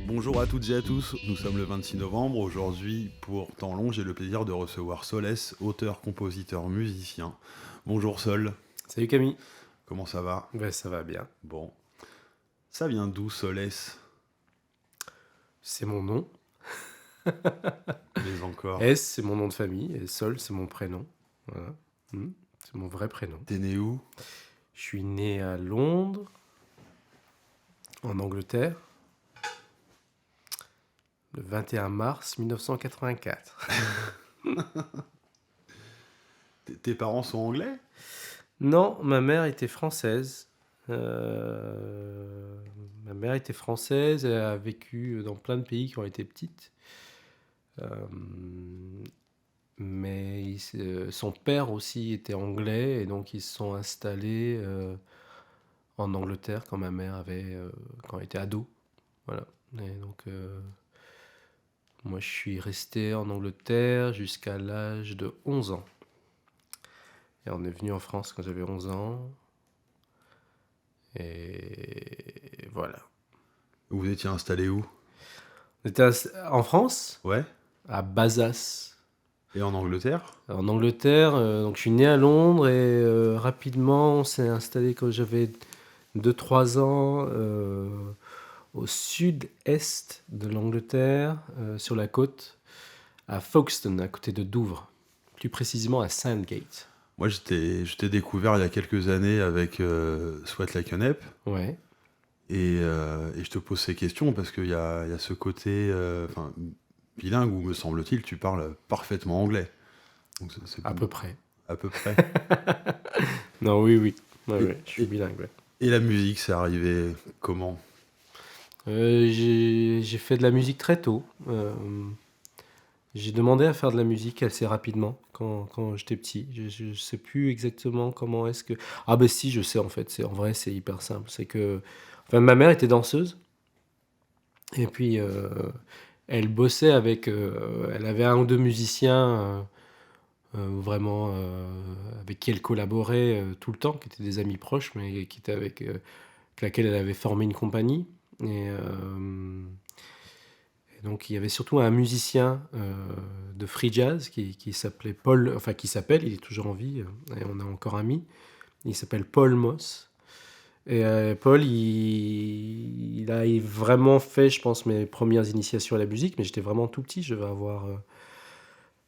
Bonjour à toutes et à tous, nous sommes le 26 novembre. Aujourd'hui, pour Temps long, j'ai le plaisir de recevoir Solès, auteur, compositeur, musicien. Bonjour Sol, Salut Camille. comment ça va? Ben, ça va bien. Bon. Ça vient d'où Solès? C'est mon nom. Mais encore. S, c'est mon nom de famille. Et Sol, c'est mon prénom. Voilà. C'est mon vrai prénom. T'es né où? Je suis né à Londres, en Angleterre, le 21 mars 1984. Tes parents sont anglais? Non, ma mère était française. Ma mère était française. Elle a vécu dans plein de pays qui ont été petites. Euh, Mais son père aussi était anglais et donc ils se sont installés en Angleterre quand ma mère quand elle était ado. Voilà. Et donc moi je suis resté en Angleterre jusqu'à l'âge de 11 ans. Et on est venu en France quand j'avais 11 ans. Et voilà. Vous étiez installé où? On était en France, Ouais. à Bazas. Et en Angleterre? En Angleterre, donc je suis né à Londres et rapidement on s'est installé quand j'avais 2-3 ans au sud-est de l'Angleterre, sur la côte, à Folkestone, à côté de Douvres, plus précisément à Sandgate. Moi, je t'ai découvert il y a quelques années avec Sweat Like an Ape. Ouais. Et je te pose ces questions parce qu'il y a ce côté bilingue où, me semble-t-il, tu parles parfaitement anglais. Donc À peu près. À peu près. Non, oui, oui. Ouais, Et- ouais, je suis et- bilingue. Ouais. Et la musique, c'est arrivé comment? J'ai fait de la musique très tôt. J'ai demandé à faire de la musique assez rapidement quand j'étais petit. Je ne sais plus exactement comment est-ce que... Ah ben si, je sais en fait. En vrai, c'est hyper simple. C'est que... Enfin, ma mère était danseuse. Et puis, elle bossait avec... elle avait un ou deux musiciens vraiment avec qui elle collaborait tout le temps, qui étaient des amis proches, mais qui étaient avec laquelle elle avait formé une compagnie. Et donc il y avait surtout un musicien de free jazz qui s'appelait Paul, enfin qui s'appelle, il est toujours en vie, et on a encore un ami, il s'appelle Paul Moss. Et Paul, il a vraiment fait, je pense, mes premières initiations à la musique, mais j'étais vraiment tout petit, je devais avoir...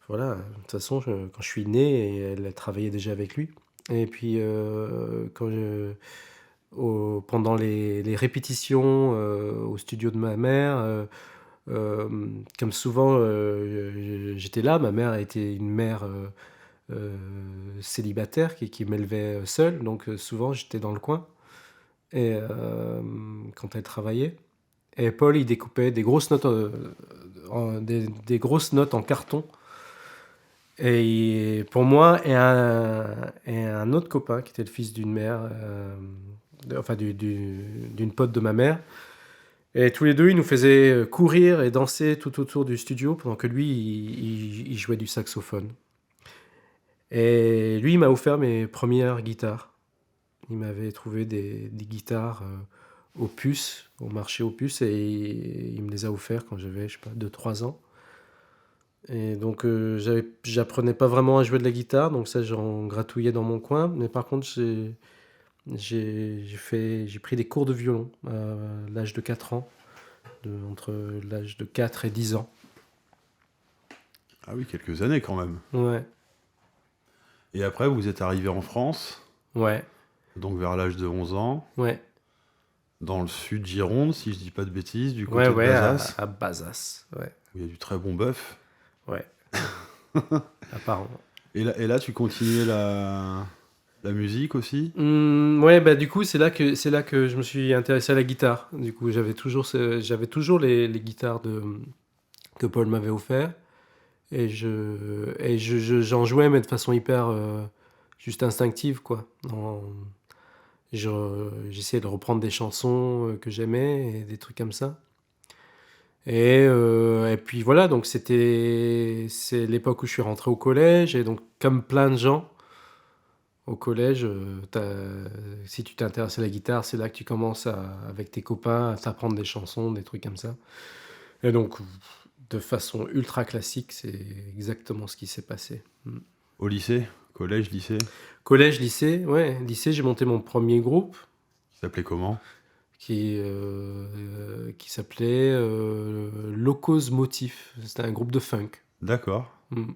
voilà, de toute façon, quand je suis né, elle a travaillé déjà avec lui. Et puis, pendant les répétitions au studio de ma mère, comme souvent j'étais là, ma mère était une mère célibataire qui m'élevait seule, donc souvent j'étais dans le coin et quand elle travaillait. Et Paul, il découpait des grosses notes, des grosses notes en carton. Pour moi et un autre copain qui était le fils d'une mère, d'une pote de ma mère. Et tous les deux, ils nous faisaient courir et danser tout autour du studio pendant que lui, il jouait du saxophone. Et lui, il m'a offert mes premières guitares. Il m'avait trouvé des guitares Opus, au marché Opus, et il me les a offerts quand j'avais, je sais pas, 2-3 ans. Et donc, j'apprenais pas vraiment à jouer de la guitare, donc ça, j'en gratouillais dans mon coin. Mais par contre, j'ai pris des cours de violon à l'âge de 4 ans. Entre l'âge de 4 et 10 ans. Ah oui, quelques années quand même. Ouais, Et après, vous êtes arrivé en France, ouais, donc vers l'âge de 11 ans, ouais, dans le sud Gironde, si je dis pas de bêtises, du ouais, côté de ouais, Bazas, à Bazas, ouais, où il y a du très bon bœuf. ouais, apparemment. Et là, tu continuais la musique aussi? Ouais, bah du coup, c'est là que je me suis intéressé à la guitare. Du coup, j'avais toujours les guitares que Paul m'avait offert. Et j'en jouais, mais de façon hyper juste instinctive, quoi. J'essayais de reprendre des chansons que j'aimais et des trucs comme ça. Et puis voilà, donc c'est l'époque où je suis rentré au collège, et donc comme plein de gens au collège, si tu t'intéresses à la guitare, c'est là que tu commences avec tes copains à t'apprendre des chansons, des trucs comme ça. Et donc, de façon ultra classique, c'est exactement ce qui s'est passé. Au lycée? Collège, lycée? Collège, lycée, ouais, lycée, j'ai monté mon premier groupe Ça s'appelait comment? qui s'appelait Locos Motif. C'était un groupe de funk. D'accord. Mm.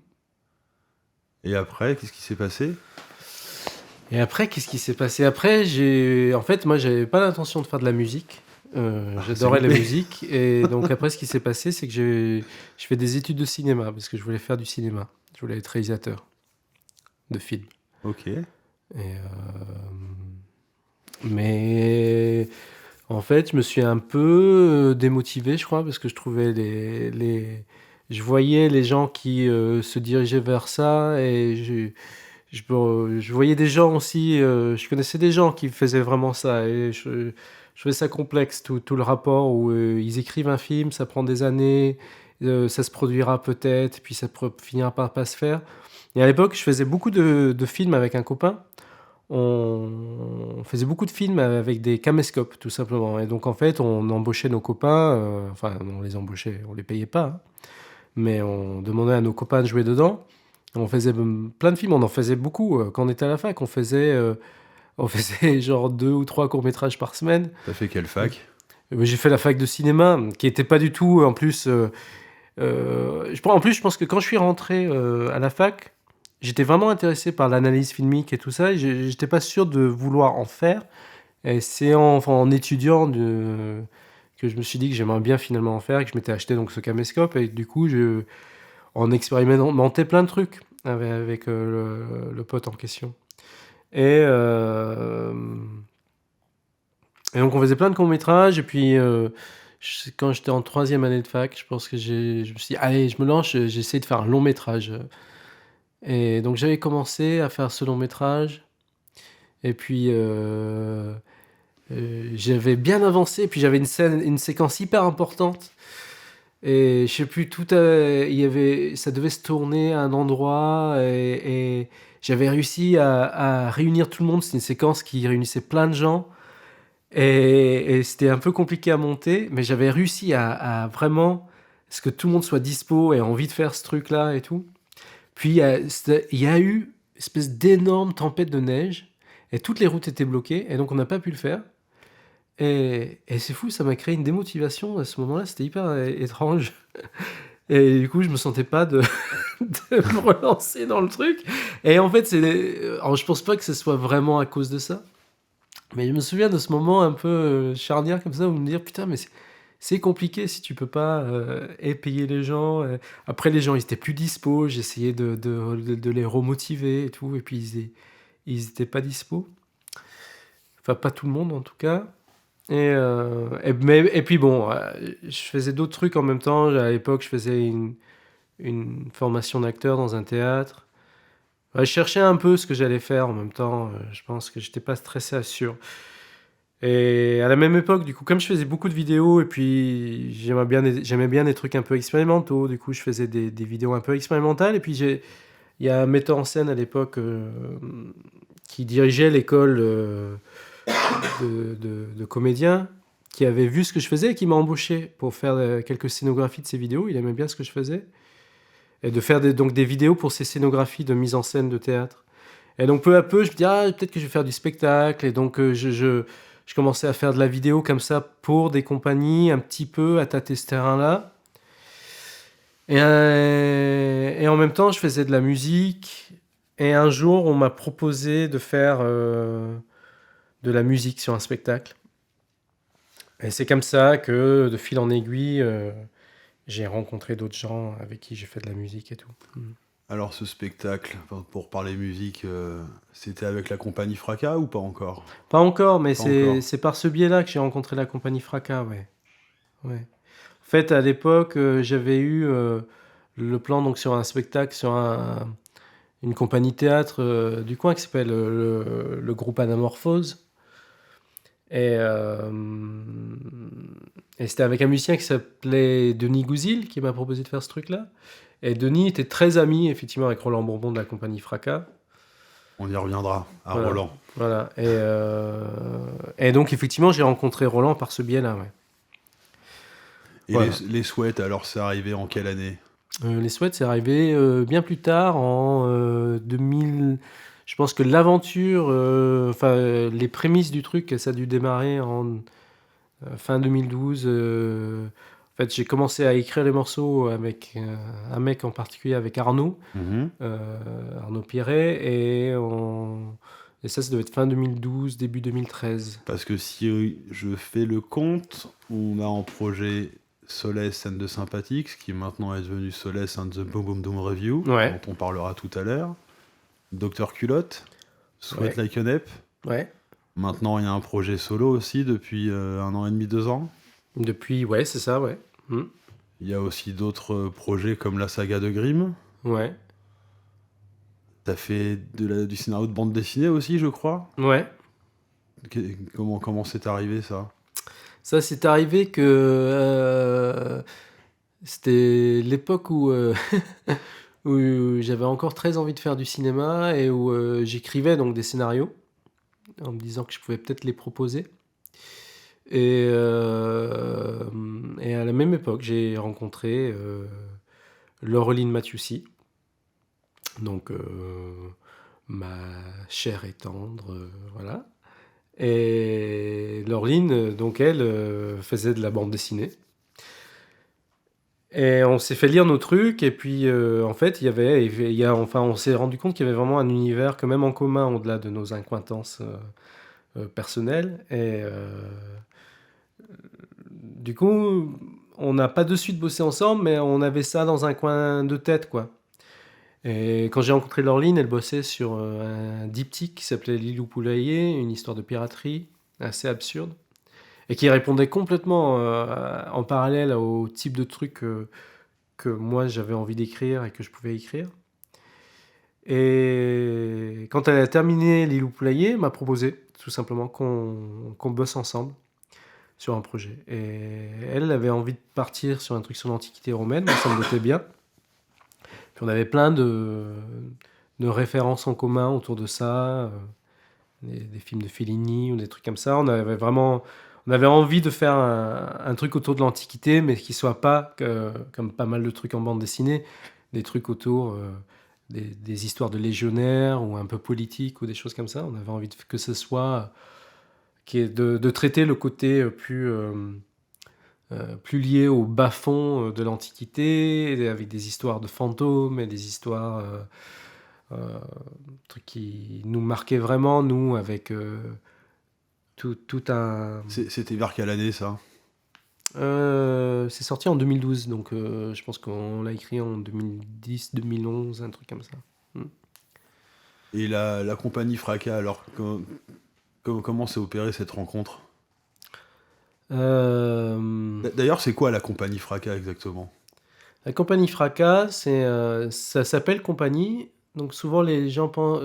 Et après, qu'est-ce qui s'est passé? Et après, qu'est-ce qui s'est passé après? En fait, moi, j'avais pas l'intention de faire de la musique. J'adorais la loupé. musique. Et donc, après, ce qui s'est passé, c'est que je fais des études de cinéma parce que je voulais faire du cinéma. Je voulais être réalisateur de films. Ok. Mais en fait, je me suis un peu démotivé, je crois, parce que je trouvais je voyais les gens qui se dirigeaient vers ça, et je voyais des gens aussi, je connaissais des gens qui faisaient vraiment ça, et je trouvais ça complexe, tout le rapport où ils écrivent un film, ça prend des années, ça se produira peut-être, puis ça finira par pas se faire. Et à l'époque, je faisais beaucoup de films avec un copain. On faisait beaucoup de films avec des caméscopes, tout simplement. Et donc, en fait, on embauchait nos copains, enfin, on les embauchait, on les payait pas, hein, mais on demandait à nos copains de jouer dedans. On faisait plein de films, on en faisait beaucoup. Quand on était à la fac, on faisait genre 2 ou 3 courts-métrages par semaine. T'as fait quelle fac? J'ai fait la fac de cinéma, qui était pas du tout, en plus... en plus, je pense que quand je suis rentré à la fac, j'étais vraiment intéressé par l'analyse filmique et tout ça, et j'étais pas sûr de vouloir en faire. Et c'est en étudiant que je me suis dit que j'aimerais bien finalement en faire, et que je m'étais acheté donc ce caméscope, et du coup, on expérimentait plein de trucs avec le pote en question. Et, et donc on faisait plein de courts-métrages, et puis quand j'étais en 3e année de fac, je pense que je me suis dit, allez, je me lance, j'essaie de faire un long-métrage. Et donc j'avais commencé à faire ce long-métrage, et puis j'avais bien avancé, et puis j'avais une séquence hyper importante. Et je sais plus, ça devait se tourner à un endroit, et j'avais réussi à réunir tout le monde. C'est une séquence qui réunissait plein de gens, et c'était un peu compliqué à monter, mais j'avais réussi à vraiment ce que tout le monde soit dispo et envie de faire ce truc-là et tout. Puis il y a eu une espèce d'énorme tempête de neige, et toutes les routes étaient bloquées, et donc on n'a pas pu le faire. Et c'est fou, ça m'a créé une démotivation à ce moment-là, c'était hyper étrange. Et du coup, je me sentais pas de me relancer dans le truc. Et en fait, alors, je pense pas que ce soit vraiment à cause de ça. Mais je me souviens de ce moment un peu charnière comme ça, où me dire, putain, mais c'est compliqué si tu peux pas payer les gens. Après, les gens, ils étaient plus dispo. J'essayais de les remotiver et tout. Et puis, ils étaient pas dispo. Enfin, pas tout le monde en tout cas. Et puis bon, je faisais d'autres trucs en même temps. À l'époque, je faisais une formation d'acteur dans un théâtre. Ouais, je cherchais un peu ce que j'allais faire en même temps. Je pense que j'étais pas stressé à sûr. Et à la même époque, du coup, comme je faisais beaucoup de vidéos, et puis j'aimais bien des trucs un peu expérimentaux, du coup, je faisais des vidéos un peu expérimentales. Et puis il y a un metteur en scène à l'époque qui dirigeait l'école de comédiens, qui avait vu ce que je faisais et qui m'a embauché pour faire quelques scénographies de ses vidéos. Il aimait bien ce que je faisais. Et de faire donc des vidéos pour ces scénographies de mise en scène de théâtre. Et donc peu à peu, je me dis, peut-être que je vais faire du spectacle. Et donc je commençais à faire de la vidéo comme ça pour des compagnies, un petit peu à tâter ce terrain-là. Et en même temps, je faisais de la musique. Et un jour, on m'a proposé de faire de la musique sur un spectacle. Et c'est comme ça que, de fil en aiguille, j'ai rencontré d'autres gens avec qui j'ai fait de la musique et tout. Alors ce spectacle, pour parler musique, c'était avec la compagnie Fracas ou pas encore? Pas encore, mais Pas encore. c'est par ce biais-là que j'ai rencontré la compagnie Fracas, ouais. Ouais. En fait, à l'époque, j'avais eu le plan donc sur un spectacle, une compagnie théâtre du coin qui s'appelle le groupe Anamorphose. Et, euh, et c'était avec un musicien qui s'appelait Denis Gouzil qui m'a proposé de faire ce truc-là. Et Denis était très ami, effectivement, avec Roland Bourbon de la compagnie Fracas. On y reviendra à Voilà. Roland. Voilà. Et donc, effectivement, j'ai rencontré Roland par ce biais-là. Ouais. Et Voilà. les Sweats, alors c'est arrivé en quelle année? Les Sweats, c'est arrivé bien plus tard, en 2000. Je pense que l'aventure, les prémices du truc, ça a dû démarrer en fin 2012. En fait, j'ai commencé à écrire les morceaux avec un mec en particulier, avec Arnaud, Mhm. Arnaud Pierret, et ça devait être fin 2012, début 2013. Parce que si je fais le compte, on a en projet Solace and the Sympathics, qui maintenant est devenu Solace and the Boom Boom Doom Review, Ouais. dont on parlera tout à l'heure. Dr Culotte, Sweat Ouais. Like a Nep. Ouais. Maintenant, il y a un projet solo aussi depuis 1 an et demi, 2 ans. Depuis, ouais, c'est ça, ouais. Il y a aussi d'autres projets comme la saga de Grimm. Ouais. T'as fait du scénario de bande dessinée aussi, je crois. Ouais. Comment c'est arrivé ça? Ça, c'est arrivé que c'était l'époque où, où j'avais encore très envie de faire du cinéma et où j'écrivais donc des scénarios en me disant que je pouvais peut-être les proposer. Et à la même époque, j'ai rencontré Laureline Mathieussy, donc ma chère et tendre, voilà. Et Laureline, donc elle, faisait de la bande dessinée. Et on s'est fait lire nos trucs, et puis en fait, on s'est rendu compte qu'il y avait vraiment un univers quand même en commun au-delà de nos accointances personnelles. Et du coup, on n'a pas de suite bossé ensemble, mais on avait ça dans un coin de tête, quoi. Et quand j'ai rencontré Laureline, elle bossait sur un diptyque qui s'appelait Lilou Poulailler, une histoire de piraterie assez absurde, et qui répondait complètement en parallèle au type de truc que moi j'avais envie d'écrire et que je pouvais écrire. Et quand elle a terminé Lilou Poulailler, elle m'a proposé tout simplement qu'on bosse ensemble sur un projet. Et elle avait envie de partir sur un truc sur l'Antiquité romaine, moi ça me mettait bien. Puis on avait plein de références en commun autour de ça, des films de Fellini ou des trucs comme ça. On avait envie de faire un truc autour de l'Antiquité, mais qui soit pas, comme pas mal de trucs en bande dessinée, des trucs autour des histoires de légionnaires ou un peu politiques ou des choses comme ça. On avait envie que ce soit de traiter le côté plus lié au bas-fond de l'Antiquité, avec des histoires de fantômes et des histoires trucs qui nous marquaient vraiment, nous, avec tout un... C'était vers quelle année ça? C'est sorti en 2012, donc je pense qu'on l'a écrit en 2010, 2011, un truc comme ça. Et la compagnie Fracas, alors comment s'est opérée cette rencontre? D'ailleurs, c'est quoi la compagnie Fracas exactement? La compagnie Fracas, ça s'appelle compagnie. Donc souvent les gens pensent,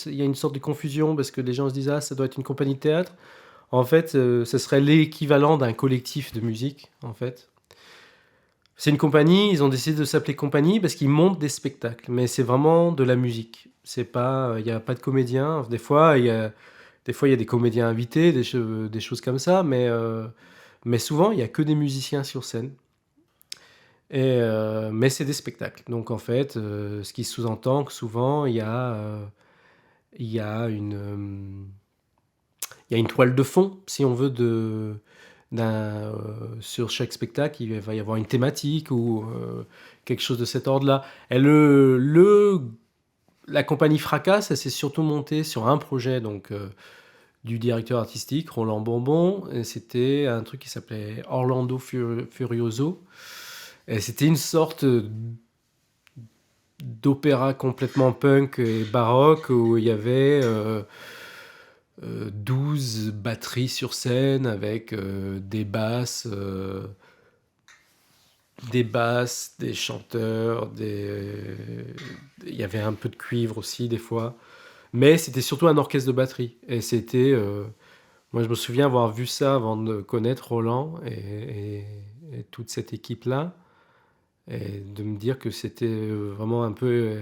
il y a une sorte de confusion parce que les gens se disent ça doit être une compagnie de théâtre. En fait, ce serait l'équivalent d'un collectif de musique, en fait. C'est une compagnie, ils ont décidé de s'appeler compagnie parce qu'ils montent des spectacles, mais c'est vraiment de la musique. C'est pas, il n'y a pas de comédiens. Des fois, il y a des comédiens invités, des choses comme ça, mais souvent, il y a que des musiciens sur scène. Mais c'est des spectacles. Donc en fait, ce qui sous-entend que souvent, il y a une toile de fond, si on veut, sur chaque spectacle, il va y avoir une thématique ou quelque chose de cet ordre-là. Et la compagnie Fracas, elle s'est surtout montée sur un projet donc, du directeur artistique, Roland Bourbon. Et c'était un truc qui s'appelait Orlando Furioso. Et c'était une sorte d'opéra complètement punk et baroque où il y avait 12 batteries sur scène avec des basses des basses, des chanteurs, il y avait un peu de cuivre aussi des fois. Mais c'était surtout un orchestre de batterie. Et c'était... moi, je me souviens avoir vu ça avant de connaître Roland et toute cette équipe-là. Et de me dire que c'était vraiment un peu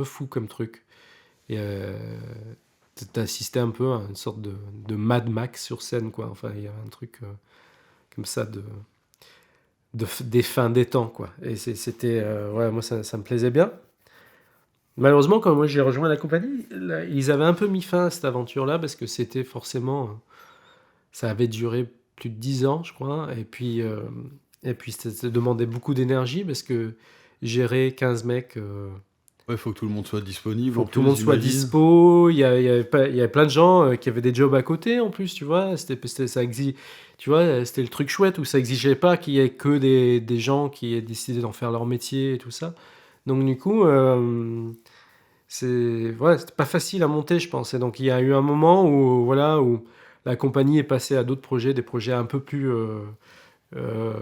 fou comme truc. Et t'assistais un peu à une sorte de Mad Max sur scène, quoi. Enfin, il y a un truc comme ça des fins des temps, quoi. Et c'était... ouais, moi, ça me plaisait bien. Malheureusement, quand moi j'ai rejoint la compagnie, là, ils avaient un peu mis fin à cette aventure-là parce que c'était forcément... ça avait duré plus de 10 ans, je crois. Et puis ça demandait beaucoup d'énergie parce que gérer 15 mecs... Ouais, faut que tout le monde soit disponible faut en que tout le plus, monde soit j'imagine. dispo. Il y avait plein de gens qui avaient des jobs à côté en plus, tu vois. Tu vois, c'était le truc chouette où ça exigeait pas qu'il y ait que des gens qui aient décidé d'en faire leur métier et tout ça. Donc du coup, c'était pas facile à monter, je pense. Et donc il y a eu un moment où, voilà, où la compagnie est passée à d'autres projets, des projets un peu plus euh,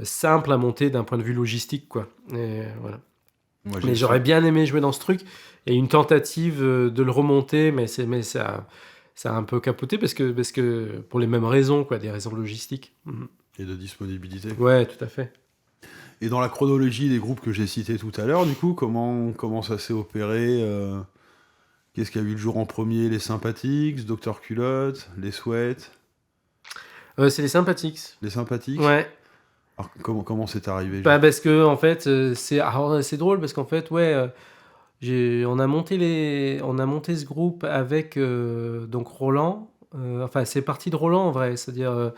simples à monter d'un point de vue logistique, quoi. Et voilà. Moi, j'ai Mais le j'aurais sou- bien aimé jouer dans ce truc. Il y a eu une tentative de le remonter, mais ça a un peu capoté parce que pour les mêmes raisons, quoi, des raisons logistiques. Mhm. et de disponibilité. Ouais, tout à fait. Et dans la chronologie des groupes que j'ai cités tout à l'heure, du coup, comment ça s'est opéré qu'est-ce qui a eu le jour en premier? Les Sympathiques, Docteur Culotte, les Sweats, C'est les Sympathiques. les Sympathiques. Ouais. Alors, comment c'est arrivé Bah, juste? parce que en fait, c'est drôle parce qu'en fait, ouais, on a monté ce groupe avec donc Roland. Enfin, c'est parti de Roland en vrai, c'est-à-dire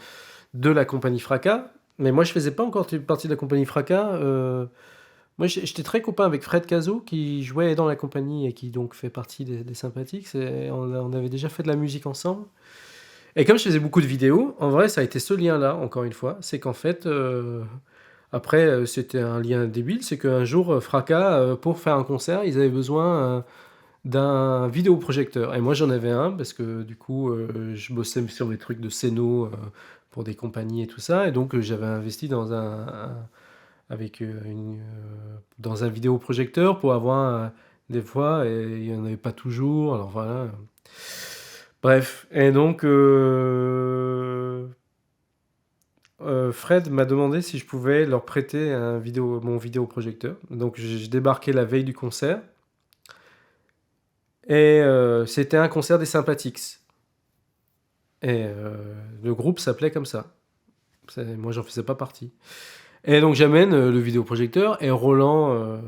de la compagnie Fracas. Mais moi, je faisais pas encore partie de la compagnie Fracas. Moi, j'étais très copain avec Fred Cazot qui jouait dans la compagnie et qui donc fait partie des Sympathiques. On avait déjà fait de la musique ensemble. Et comme je faisais beaucoup de vidéos, en vrai, ça a été ce lien-là, encore une fois. C'est qu'en fait, après, c'était un lien débile. C'est qu'un jour, Fracas, pour faire un concert, ils avaient besoin d'un vidéoprojecteur. Et moi, j'en avais un parce que du coup, je bossais sur des trucs de scéno pour des compagnies et tout ça. Et donc, j'avais investi dans un vidéoprojecteur pour avoir des fois, et il n'y en avait pas toujours. Alors voilà. Bref. Et donc, Fred m'a demandé si je pouvais leur prêter mon vidéoprojecteur. Donc, je débarquais la veille du concert. Et c'était un concert des Sympathiques. Et le groupe s'appelait comme ça. Moi, j'en faisais pas partie. Et donc, j'amène le vidéoprojecteur. Et Roland,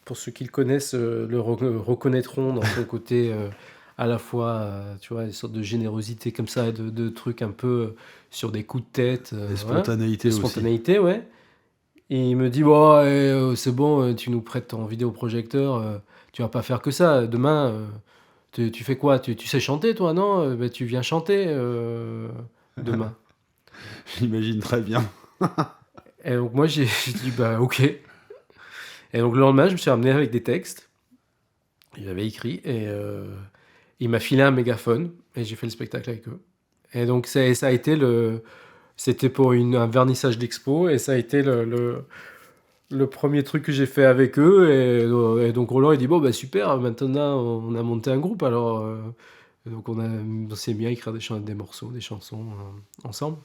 pour ceux qui le connaissent, reconnaîtront dans son côté à la fois, tu vois, une sorte de générosité comme ça, de trucs un peu sur des coups de tête. Et Voilà. spontanéité De aussi. spontanéité, ouais. Et il me dit, bon, c'est bon, tu nous prêtes ton vidéoprojecteur, tu vas pas faire que ça. Demain, tu fais quoi? Tu sais chanter, toi, non? Ben, tu viens chanter demain. J'imagine très bien. Et donc moi, j'ai dit, bah ok. Et donc le lendemain, je me suis ramené avec des textes. Il avait écrit et il m'a filé un mégaphone et j'ai fait le spectacle avec eux. Et donc ça a été c'était pour un vernissage d'expo et ça a été le premier truc que j'ai fait avec eux. Et donc Roland, il dit, bon, bah super, maintenant on a monté un groupe. Alors, et donc on s'est mis à écrire des morceaux, des chansons ensemble.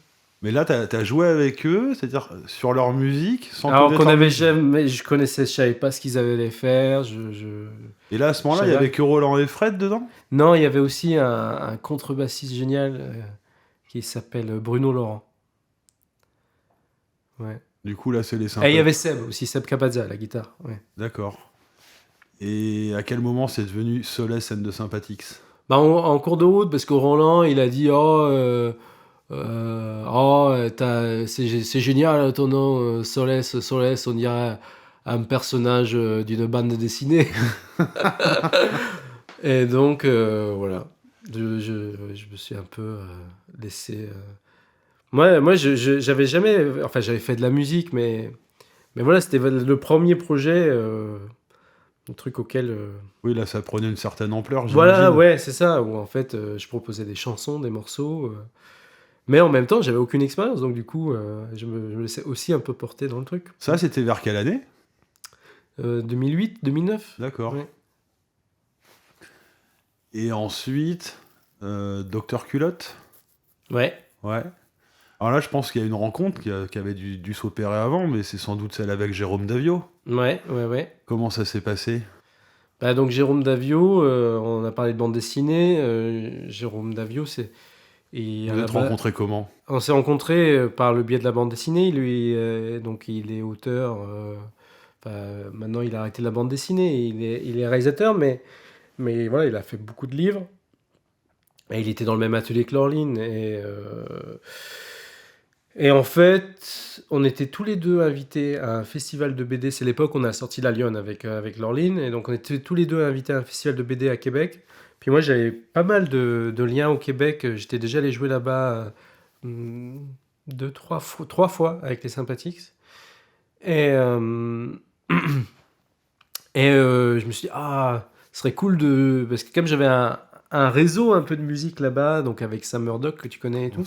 Mais là, t'as joué avec eux, c'est-à-dire sur leur musique, sans Alors connaître qu'on leur avait musique. jamais, je savais pas ce qu'ils allaient faire. Et là, à ce Je moment-là, il y savais. avait que Roland et Fred dedans? Non, il y avait aussi un contrebassiste génial qui s'appelle Bruno Laurent. Ouais. Du coup, là, c'est les Et il y Sympathiques. avait Seb aussi, Seb Capazza à la guitare. Ouais. D'accord. Et à quel moment c'est devenu Solès and the Sympathiques? Bah, en cours de route, parce que Roland, il a dit, c'est génial ton nom, Solès, Solès, on dirait un personnage d'une bande dessinée. Et donc, voilà. Je me suis un peu laissé. Moi j'avais jamais. Enfin, j'avais fait de la musique, mais voilà, c'était le premier projet, un truc auquel. Oui, là, ça prenait une certaine ampleur, Voilà, j'imagine. ouais, c'est ça, où en fait, je proposais des chansons, des morceaux. Mais en même temps, j'avais aucune expérience, donc du coup, je me laissais aussi un peu porter dans le truc. Ça, c'était vers quelle année? 2008, 2009. D'accord. Ouais. Et ensuite, Docteur Culotte? Ouais. Ouais. Alors là, je pense qu'il y a une rencontre qui avait dû s'opérer avant, mais c'est sans doute celle avec Jérôme Davio. Ouais. Comment ça s'est passé? Bah, donc Jérôme Davio, on a parlé de bande dessinée. Jérôme Davio, c'est... Et Vous êtes rencontrés comment? On s'est rencontrés par le biais de la bande dessinée. Lui, donc il est auteur. Maintenant, il a arrêté la bande dessinée. Il est réalisateur, mais voilà, il a fait beaucoup de livres. Et il était dans le même atelier que Laureline. Et en fait, on était tous les deux invités à un festival de BD. C'est l'époque où on a sorti La Lionne avec Laureline. Et donc, on était tous les deux invités à un festival de BD à Québec. Puis moi, j'avais pas mal de liens au Québec. J'étais déjà allé jouer là-bas 3 fois avec les Sympathiques. Et je me suis dit, ce serait cool de... Parce que comme j'avais un réseau un peu de musique là-bas, donc avec Sam Murdoch, que tu connais et tout.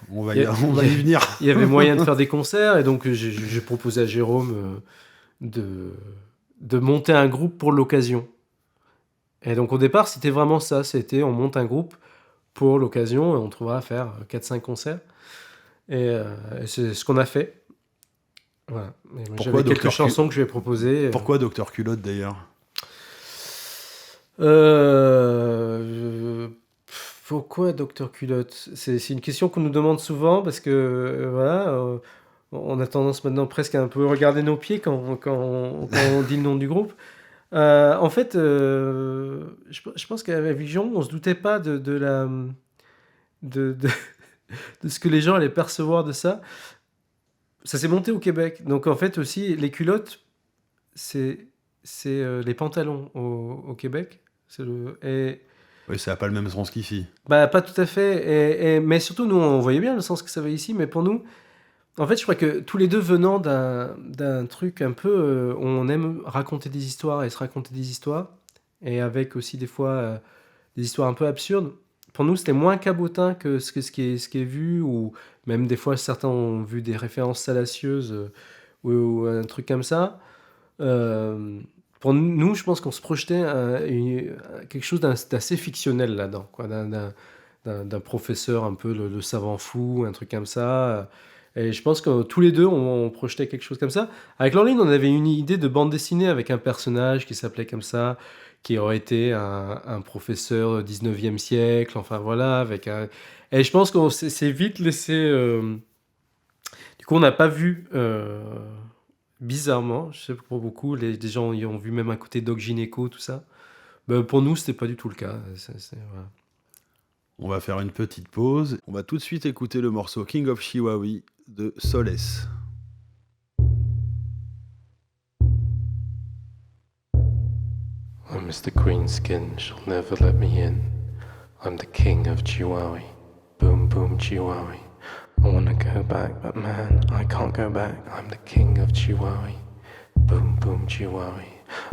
On va y venir. Il y avait moyen de faire des concerts, et donc j'ai proposé à Jérôme de monter un groupe pour l'occasion. Et donc au départ, c'était vraiment ça, c'était on monte un groupe pour l'occasion, et on trouvera à faire 4-5 concerts. Et c'est ce qu'on a fait. Voilà. J'avais quelques chansons que je lui ai proposées. Pourquoi Docteur Culotte d'ailleurs? Pourquoi Docteur Culotte? C'est une question qu'on nous demande souvent parce que voilà, on a tendance maintenant presque à un peu regarder nos pieds quand on dit le nom du groupe. En fait, je pense qu'à la Vision, on se doutait pas de ce que les gens allaient percevoir de ça. Ça s'est monté au Québec. Donc en fait aussi, les culottes, c'est les pantalons au Québec. Oui, ça n'a pas le même sens qu'ici. Bah, pas tout à fait. Mais surtout, nous, on voyait bien le sens que ça avait ici. Mais pour nous, en fait, je crois que tous les deux venant d'un truc un peu... où on aime raconter des histoires et se raconter des histoires. Et avec aussi des fois des histoires un peu absurdes. Pour nous, c'était moins cabotin que ce qui est vu. Ou même des fois, certains ont vu des références salacieuses ou un truc comme ça. Pour nous, je pense qu'on se projetait quelque chose d'assez fictionnel là-dedans, quoi, d'un professeur un peu le savant fou, un truc comme ça. Et je pense que tous les deux, on projetait quelque chose comme ça. Avec Laureline, on avait une idée de bande dessinée avec un personnage qui s'appelait comme ça, qui aurait été un professeur 19e siècle, enfin voilà. Et je pense qu'on s'est vite laissé... Du coup, on n'a pas vu... Bizarrement, je sais que pour beaucoup, des gens y ont vu même un côté Doc Gynéco, tout ça. Ben, pour nous, c'était pas du tout le cas. Voilà. On va faire une petite pause. On va tout de suite écouter le morceau King of Chihuahua de Solès. Oh, Mr. Greenskin shall never let me in. I'm the king of Chihuahua. Boom, boom, Chihuahua. I wanna go back, but man, I can't go back. I'm the king of Chihuahua. Boom, boom, Chihuahua.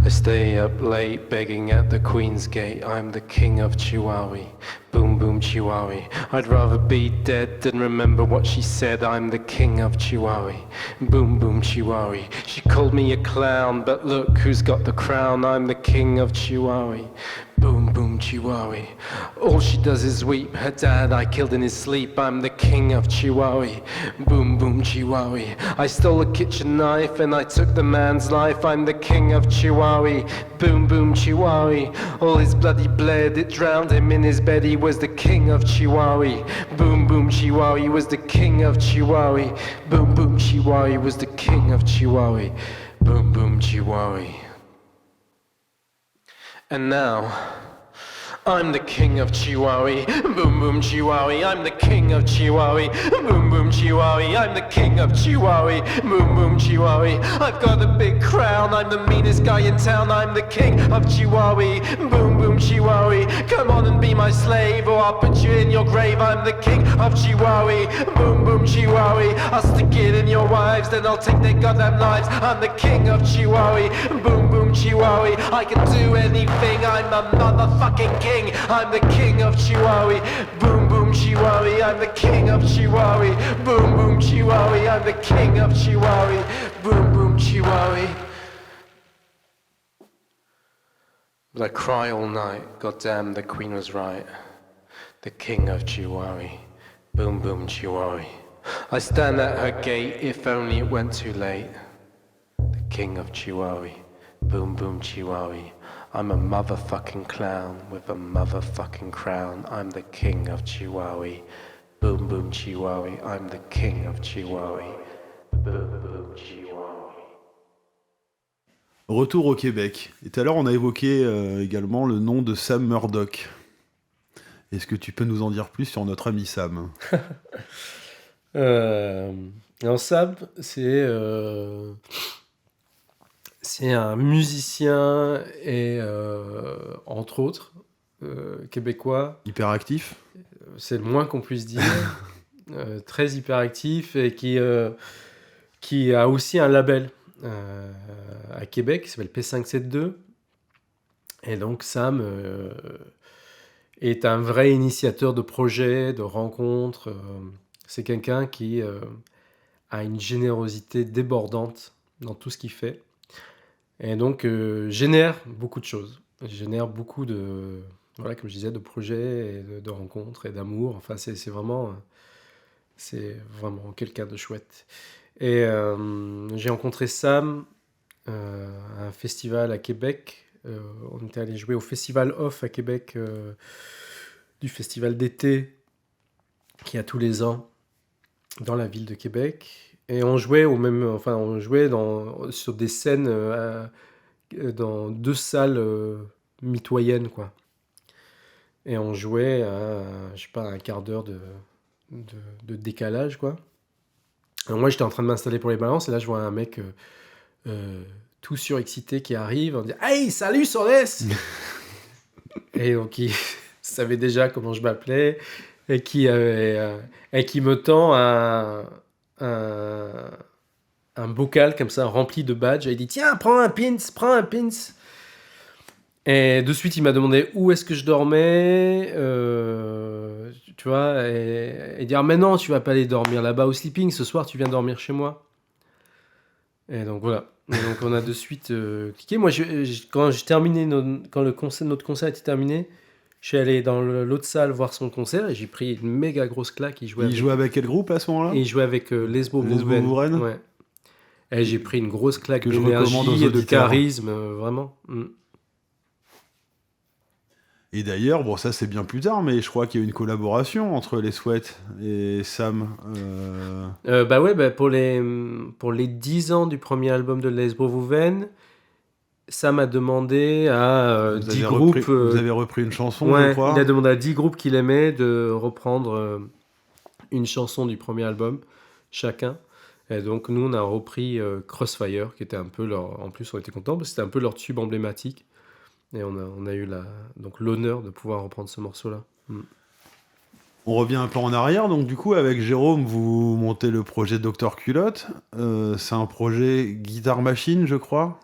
I stay up late begging at the Queen's Gate. I'm the king of Chihuahua. Boom, boom, Chihuahua. I'd rather be dead than remember what she said. I'm the king of Chihuahua. Boom, boom, Chihuahua. She called me a clown, but look who's got the crown. I'm the king of Chihuahua. Boom, boom, Chihuahua. All she does is weep. Her dad I killed in his sleep. I'm the king of Chihuahua. Boom, boom, Chihuahua. I stole a kitchen knife and I took the man's life. I'm the king of Chihuahua. Boom, boom, Chihuahua. All his bloody bled. It drowned him in his bed. He was the king of Chihuahua. Boom, boom, Chihuahua. He was the king of Chihuahua. Boom, boom, Chihuahua. He was the king of Chihuahua. Boom, boom, Chihuahua. And now, I'm the king of Chihuahua. Boom, boom, Chihuahua. I'm the king of Chihuahua. Boom, boom, Chihuahua. I'm the king of Chihuahua. Boom, boom, Chihuahua. I've got a big crown. I'm the meanest guy in town. I'm the king of Chihuahua. Boom, boom, Chihuahua. Come on and be be my slave or I'll put you in your grave. I'm the king of Chihuahua, boom boom Chihuahua. I'll stick it in your wives, then I'll take their goddamn lives. I'm the king of Chihuahua, boom boom Chihuahua. I can do anything, I'm the motherfucking king. I'm the king of Chihuahua, boom boom Chihuahua. I'm the king of Chihuahua, boom boom Chihuahua. I'm the king of Chihuahua, boom boom Chihuahua. But I cry all night, goddamn the queen was right. The king of Chihuahua, boom boom Chihuahua. I stand at her gate, if only it went too late. The king of Chihuahua, boom boom Chihuahua. I'm a motherfucking clown with a motherfucking crown. I'm the king of Chihuahua, boom boom Chihuahua. I'm the king of Chihuahua, boom boom Chihuahua. Retour au Québec. Et tout à l'heure, on a évoqué également le nom de Sam Murdoch. Est-ce que tu peux nous en dire plus sur notre ami Sam? Alors Sam, c'est un musicien et entre autres québécois. Hyperactif? C'est le moins qu'on puisse dire. Très hyperactif et qui a aussi un label à Québec qui s'appelle P572. Et donc Sam est un vrai initiateur de projets, de rencontres. C'est quelqu'un qui a une générosité débordante dans tout ce qu'il fait. Et donc génère beaucoup de choses. Génère beaucoup de, voilà, comme je disais, de projets, et de rencontres et d'amour. Enfin, c'est vraiment quelqu'un de chouette. Et j'ai rencontré Sam à un festival à Québec. On était allé jouer au Festival Off à Québec, du festival d'été qui a tous les ans dans la ville de Québec. Et on jouait sur des scènes dans 2 salles mitoyennes, quoi. Et on jouait à, je sais pas, un quart d'heure de décalage, quoi. Alors moi, j'étais en train de m'installer pour les balances, et là, je vois un mec tout surexcité qui arrive, on dit « Hey, salut Solès !» Et donc, il savait déjà comment je m'appelais, et qui me tend un bocal comme ça, rempli de badges, et il dit « Tiens, prends un pins !» Et de suite, il m'a demandé où est-ce que je dormais, tu vois, et dire « Mais non, tu vas pas aller dormir là-bas au sleeping, ce soir, tu viens dormir chez moi. » Et donc, voilà. Et donc, on a de suite cliqué. Moi, quand notre concert était terminé, je suis allé dans l'autre salle voir son concert, et j'ai pris une méga grosse claque. Il jouait avec quel groupe à ce moment-là? Il jouait avec Lesbo Mouven. Ouais. Et j'ai pris une grosse claque que je recommande aux d'énergie et de auditeurs. charisme, vraiment. Et d'ailleurs, bon, ça c'est bien plus tard, mais je crois qu'il y a eu une collaboration entre les Sweats et Sam. Pour les 10 ans du premier album de Lesbo Mouven, Sam a demandé à 10 groupes... vous avez repris une chanson, ouais, je crois. Il a demandé à 10 groupes qu'il aimait de reprendre une chanson du premier album, chacun. Et donc nous, on a repris Crossfire, qui était un peu leur... En plus, on était contents, parce que c'était un peu leur tube emblématique. Et on a eu donc l'honneur de pouvoir reprendre ce morceau-là. On revient un peu en arrière, donc du coup, avec Jérôme, vous montez le projet Dr Culotte. C'est un projet guitare-machine, je crois,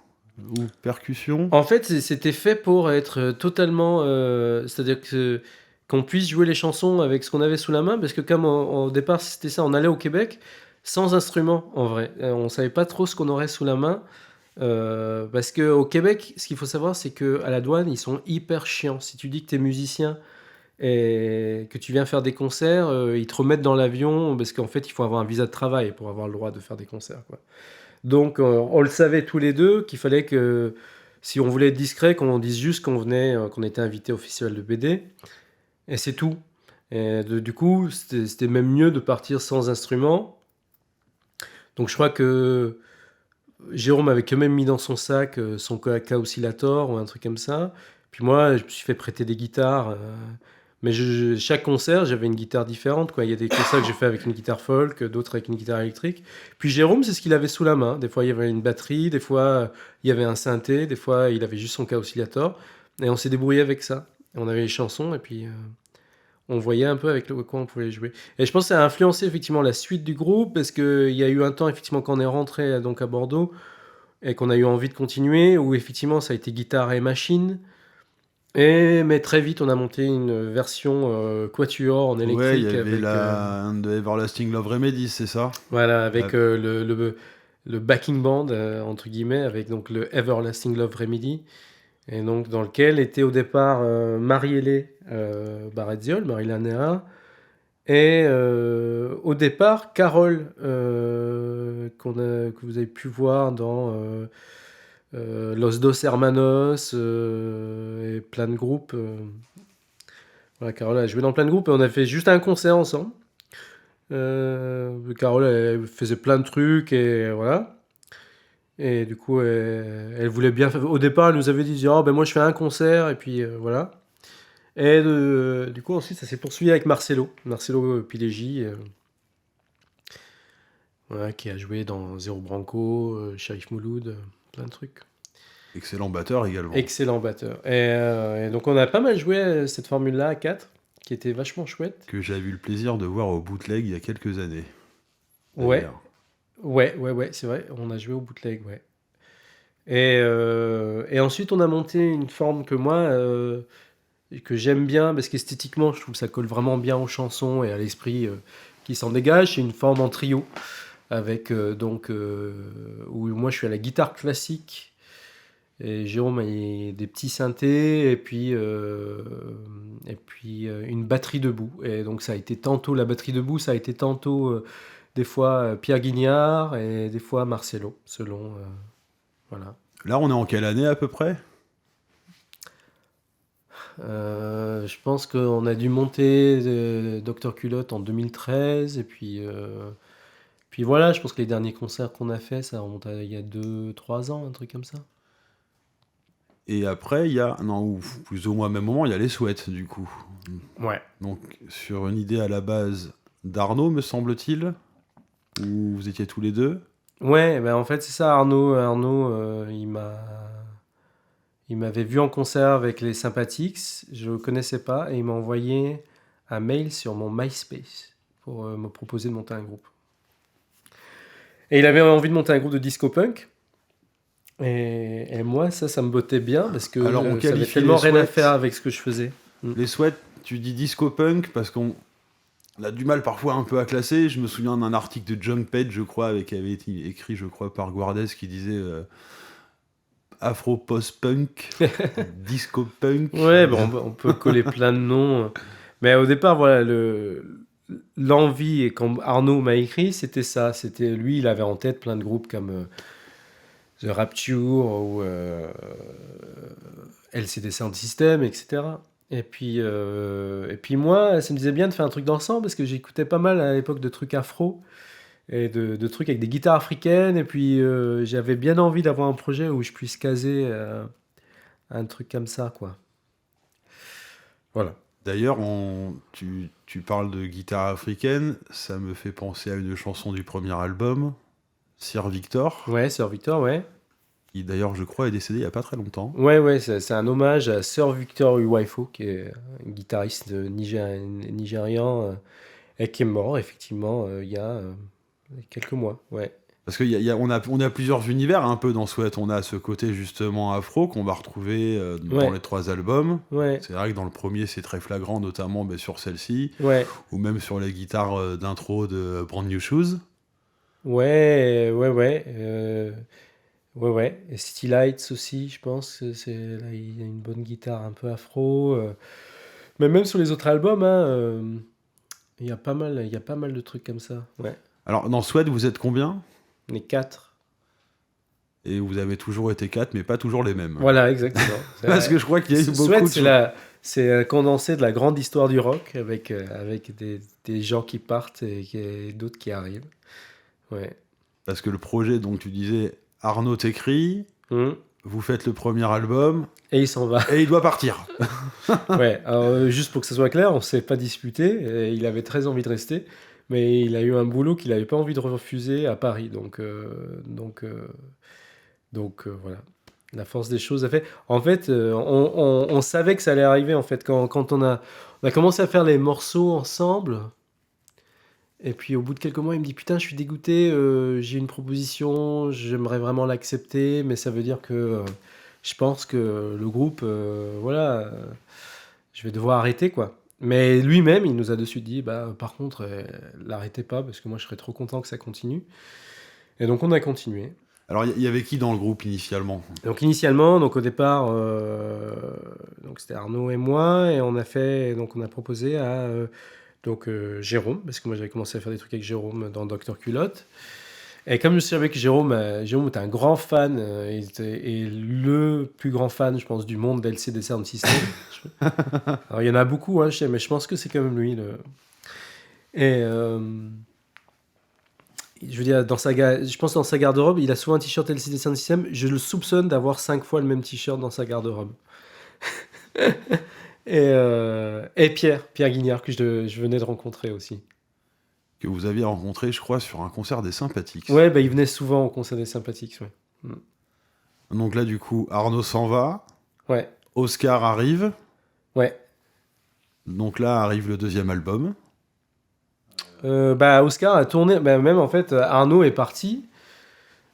ou percussion. En fait, c'était fait pour être totalement... c'est-à-dire qu'on puisse jouer les chansons avec ce qu'on avait sous la main, parce que comme au départ, c'était ça, on allait au Québec sans instrument, en vrai. On savait pas trop ce qu'on aurait sous la main. Parce qu'au Québec, ce qu'il faut savoir, c'est qu'à la douane, ils sont hyper chiants. Si tu dis que tu es musicien et que tu viens faire des concerts, ils te remettent dans l'avion, parce qu'en fait, il faut avoir un visa de travail pour avoir le droit de faire des concerts, quoi. Donc, on le savait tous les deux, qu'il fallait que, si on voulait être discret, qu'on dise juste qu'on était invité au festival de BD. Et c'est tout. Et du coup, c'était même mieux de partir sans instrument. Donc, je crois que Jérôme avait quand même mis dans son sac son Koaka Oscillator ou un truc comme ça. Puis moi, je me suis fait prêter des guitares. Mais chaque concert, j'avais une guitare différente, quoi. Il y a des concerts que j'ai fait avec une guitare folk, d'autres avec une guitare électrique. Puis Jérôme, c'est ce qu'il avait sous la main. Des fois, il y avait une batterie, des fois, il y avait un synthé, des fois, il avait juste son Koaka Oscillator. Et on s'est débrouillé avec ça. On avait les chansons et puis on voyait un peu avec quoi on pouvait jouer. Et je pense que ça a influencé effectivement la suite du groupe parce qu'il y a eu un temps effectivement quand on est rentré donc à Bordeaux et qu'on a eu envie de continuer où effectivement ça a été guitare et machine. Mais très vite on a monté une version quatuor en Ouais, il y électrique avait avec The Everlasting Love Remedies, c'est ça? voilà avec le backing band entre guillemets avec donc le Everlasting Love Remedy. Et donc, dans lequel était au départ Marielle Barretziol, Marie Lanea, et au départ Carole, que vous avez pu voir dans Los Dos Hermanos et plein de groupes. Voilà, Carole a joué dans plein de groupes et on a fait juste un concert ensemble. Carole, elle faisait plein de trucs et voilà. Et du coup, elle voulait bien faire. Au départ, elle nous avait dit oh, ben moi je fais un concert, et puis voilà. Et du coup, ensuite, ça s'est poursuivi avec Marcelo Pileggi, voilà, qui a joué dans Zéro Branco, Sheriff Mouloud, plein de trucs. Excellent batteur également. Excellent batteur. Et donc, on a pas mal joué cette formule-là à 4, qui était vachement chouette. Que j'avais eu le plaisir de voir au bootleg il y a quelques années. Ouais. D'ailleurs. Ouais, c'est vrai, on a joué au bootleg, ouais. Et ensuite, on a monté une forme que moi, que j'aime bien, parce qu'esthétiquement, je trouve que ça colle vraiment bien aux chansons et à l'esprit qui s'en dégage. C'est une forme en trio, avec où moi je suis à la guitare classique, et Jérôme a des petits synthés, et puis une batterie debout. Et donc ça a été tantôt la batterie debout, ça a été tantôt des fois Pierre Guignard, et des fois Marcelo, selon... voilà. Là, on est en quelle année à peu près? Je pense qu'on a dû monter Dr Culotte en 2013 et puis voilà, je pense que les derniers concerts qu'on a fait, ça remonte à il y a 2-3 ans, un truc comme ça. Et après, il y a, non, ou plus ou moins au même moment, il y a les Sweats du coup. Ouais. Donc, sur une idée à la base d'Arnaud, me semble-t-il, où vous étiez tous les deux. Ouais, ben en fait c'est ça, Arnaud, il m'avait vu en concert avec les Sympathiques, je le connaissais pas, et il m'a envoyé un mail sur mon MySpace pour me proposer de monter un groupe. Et il avait envie de monter un groupe de disco punk. Et moi, ça me bottait bien parce que Alors, on ça avait qualifie tellement les rien à Sweats. faire avec ce que je faisais. Les Sweats, tu dis disco punk parce qu'on a du mal parfois un peu à classer. Je me souviens d'un article de Junk Page, je crois, qui avait été écrit, je crois, par Guardez, qui disait Afro post-punk, disco punk. Ouais, bon, on peut coller plein de noms. Mais au départ, voilà, l'envie, et quand Arnaud m'a écrit, c'était ça. C'était lui, il avait en tête plein de groupes comme The Rapture ou LCD Sound System, etc. Et puis moi, ça me disait bien de faire un truc d'ensemble parce que j'écoutais pas mal à l'époque de trucs afro et de trucs avec des guitares africaines. Et puis j'avais bien envie d'avoir un projet où je puisse caser un truc comme ça, quoi. Voilà. D'ailleurs, tu parles de guitare africaine, ça me fait penser à une chanson du premier album, Sir Victor, Ouais, Sir Victor, ouais. qui d'ailleurs, je crois, est décédé il n'y a pas très longtemps. Ouais, c'est un hommage à Sir Victor Uwaifo, qui est un guitariste nigérian et qui est mort, effectivement, il y a quelques mois, ouais. Parce qu'on a plusieurs univers un peu dans Sweat. On a ce côté justement afro qu'on va retrouver dans Ouais. les 3 albums. Ouais, C'est vrai que dans le premier, c'est très flagrant, notamment sur celle-ci, ouais, ou même sur les guitares d'intro de Brand New Shoes. ouais. Ouais. Et City Lights aussi, je pense. Là, il y a une bonne guitare un peu afro. Mais même sur les autres albums, hein, il y a pas mal de trucs comme ça. Ouais. Alors, dans Sweat, vous êtes combien? Les 4. Et vous avez toujours été 4, mais pas toujours les mêmes. Voilà, exactement. Parce que je crois qu'il y a eu beaucoup Sweat, de... c'est un condensé de la grande histoire du rock avec des gens qui partent et d'autres qui arrivent. Ouais. Parce que le projet, donc tu disais, Arnaud t'écrit, vous faites le premier album, Et il s'en va. et il doit partir. Ouais, alors, juste pour que ça soit clair, on s'est pas disputé. Et il avait très envie de rester, mais il a eu un boulot qu'il n'avait pas envie de refuser à Paris. Donc voilà. La force des choses a fait. En fait, on savait que ça allait arriver, en fait, quand on a commencé à faire les morceaux ensemble. Et puis au bout de quelques mois, il me dit putain, je suis dégoûté, j'ai une proposition, j'aimerais vraiment l'accepter, mais ça veut dire que je pense que le groupe, je vais devoir arrêter quoi. Mais lui-même, il nous a de suite dit bah par contre, l'arrêtez pas parce que moi je serais trop content que ça continue. Et donc on a continué. Alors, il y avait qui dans le groupe initialement? Donc initialement, donc au départ, donc c'était Arnaud et moi, et on a proposé à Jérôme, parce que moi j'avais commencé à faire des trucs avec Jérôme dans Docteur Culotte. Et comme je savais que Jérôme était un grand fan, et le plus grand fan, je pense, du monde d'LCD Sound System. Alors il y en a beaucoup, hein, mais je pense que c'est quand même lui. Et je veux dire, je pense dans sa garde-robe, il a souvent un t-shirt LCD Sound System. Je le soupçonne d'avoir 5 fois le même t-shirt dans sa garde-robe. Et Pierre Guignard, que je venais de rencontrer aussi. Que vous aviez rencontré, je crois, sur un concert des Sympathiques. Ouais, il venait souvent au concert des Sympathiques. Ouais. Donc là, du coup, Arnaud s'en va. Ouais. Oscar arrive. Ouais. Donc là arrive le deuxième album. Oscar a tourné, même en fait, Arnaud est parti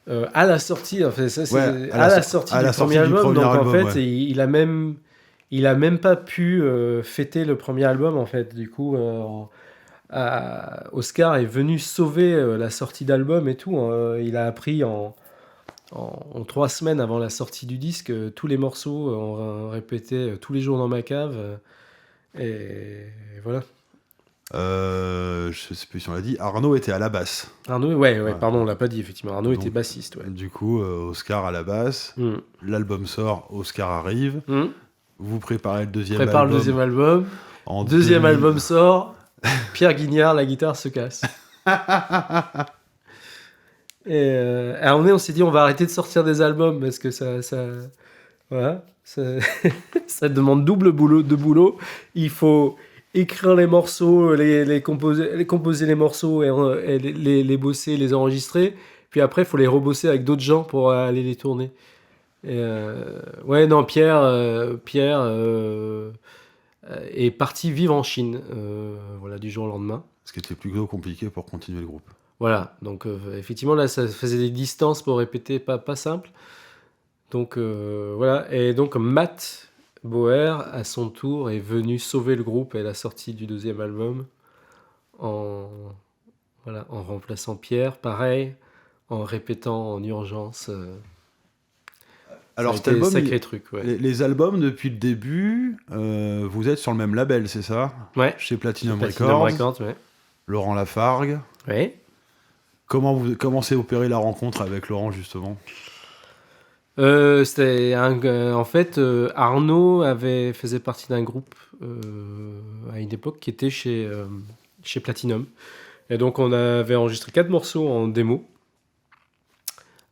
à la sortie. En fait, ça, c'est à la sortie du premier album. Donc en fait, il a même pas pu fêter le premier album en fait. Du coup, Oscar est venu sauver la sortie d'album et tout. Il a appris en 3 semaines avant la sortie du disque tous les morceaux. On répétait tous les jours dans ma cave. Et voilà. Je sais plus si on l'a dit. Arnaud était à la basse. Arnaud, ouais. Pardon, on l'a pas dit effectivement. Arnaud était bassiste. Ouais. Du coup, Oscar à la basse. L'album sort, Oscar arrive. Vous préparez le deuxième album. Prépare le deuxième album. Deuxième album sort. Pierre Guignard, la guitare se casse. Et à un moment donné, on s'est dit on va arrêter de sortir des albums parce que ça demande double boulot. Il faut écrire les morceaux, les composer les morceaux et les bosser, les enregistrer. Puis après, il faut les rebosser avec d'autres gens pour aller les tourner. Et Pierre est parti vivre en Chine, du jour au lendemain. Ce qui était plutôt compliqué pour continuer le groupe. Voilà, donc effectivement là, ça faisait des distances pour répéter, pas simple. Donc voilà, et donc Matt Boer, à son tour, est venu sauver le groupe à la sortie du deuxième album en remplaçant Pierre, pareil, en répétant en urgence. Alors cet album, sacré truc, ouais. Les albums, depuis le début, vous êtes sur le même label, c'est ça? Ouais. Chez Platinum Records, ouais. Laurent Lafargue. Ouais. Comment s'est opérée la rencontre avec Laurent, justement? C'était en fait, Arnaud faisait partie d'un groupe à une époque qui était chez Platinum. Et donc on avait enregistré 4 morceaux en démo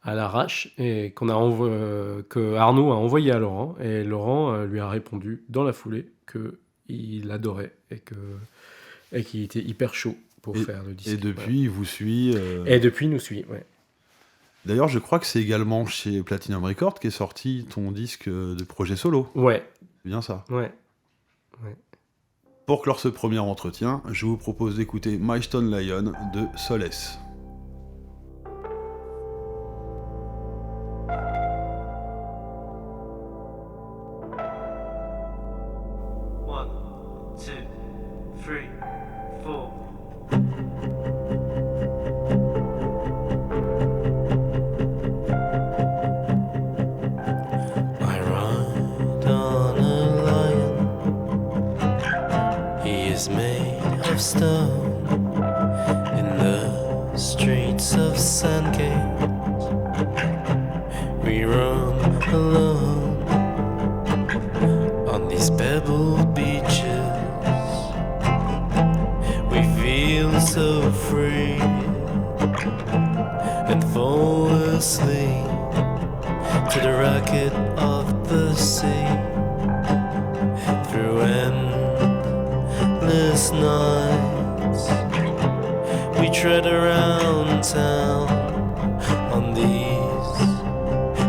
à l'arrache et que Arnaud a envoyé à Laurent, et Laurent lui a répondu dans la foulée qu'il adorait et qu'il était hyper chaud pour faire le disque. Et depuis, il vous suit. Et depuis, il nous suit, ouais. D'ailleurs, je crois que c'est également chez Platinum Records qu'est sorti ton disque de projet solo. Ouais. C'est bien ça. Ouais. Pour clore ce premier entretien, je vous propose d'écouter My Stone Lion de Solace.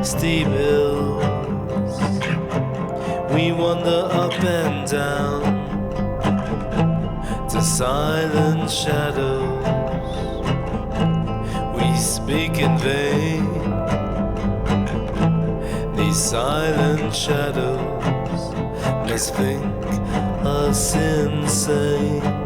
Steep hills wander up and down to silent shadows. We speak in vain. These silent shadows must think us insane.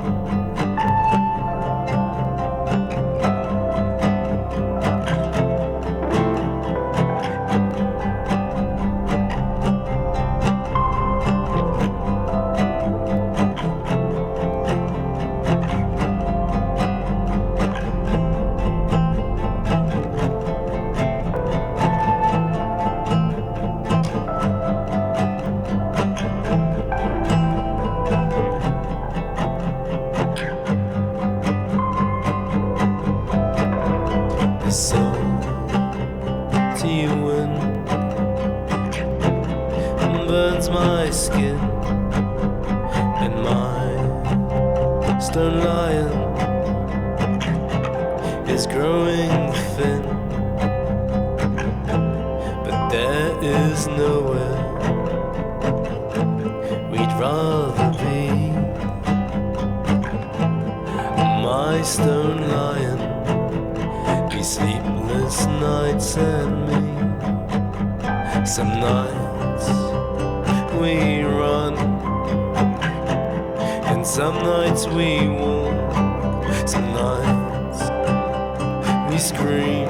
Burns my skin, and my stone lion is growing thin, but there is nowhere we'd rather be. My stone lion, these sleepless nights and me. Some nights we run, and some nights we walk. Some nights we scream,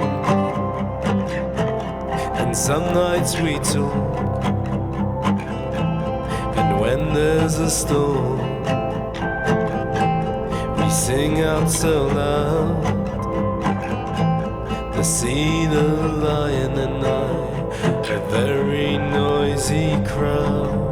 and some nights we talk. And when there's a storm, we sing out so loud. The sea, the lion and I, a very noisy crowd.